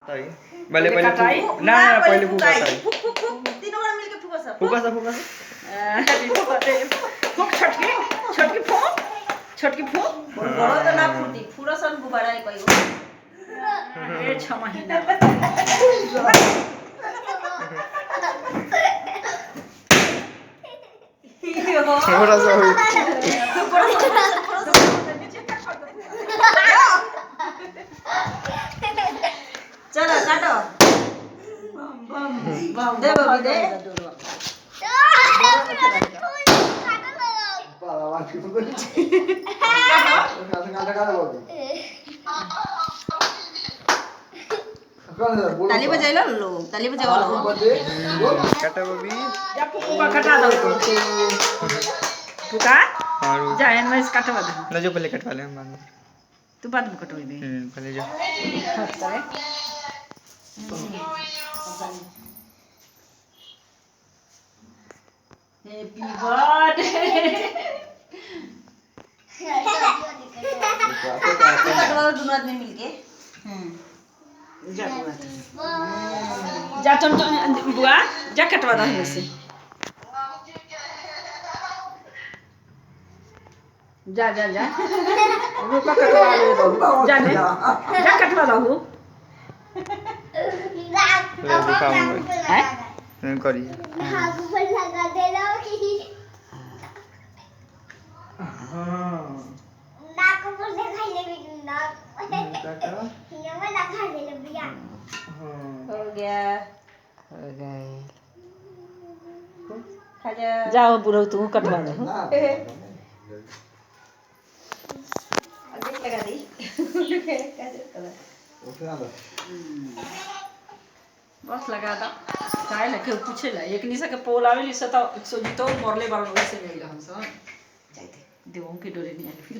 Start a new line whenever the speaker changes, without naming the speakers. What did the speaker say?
ताई पहले पहले ना ना पहले फुका ताई
तीनों बड़ा मिलके फुका सब
फुका सा
फुक छटकी छटकी फुक छटकी फुक बड़ा तो ना फूटी पूरा सन गुब्बारा है कोई ये 6 महीना
थोड़ा सा हुई
चलो काटो दे बबी दे ताली बजाई लो ताली बजाओ लो
काटा बबी
जा फुका कटा दो तो फुका
और
जा एन में काटवा दो
ना जो पहले कटवा ले हम बाद में
तू बाद में कटवाई दे
पहले जो
हैप्पी बर्थडे कटवा दो दोनों आदमी मिलके जा टन बुआ जा कटवा दो हमें से जा जा जा रुका कटवा ले दो जा ने जा कटवा दो
दिखाऊंगा
हैं
करिए
हो गया खा जा जाओ बुढ़ऊ तू कटवा दो लगा दी बस लगा दा काहे लखे पूछे ला एक निशा के पोल आवेली सता 100 जीतो मरले बार वैसे नहीं हम सब जाते देवों के डोरे नहीं आले फिर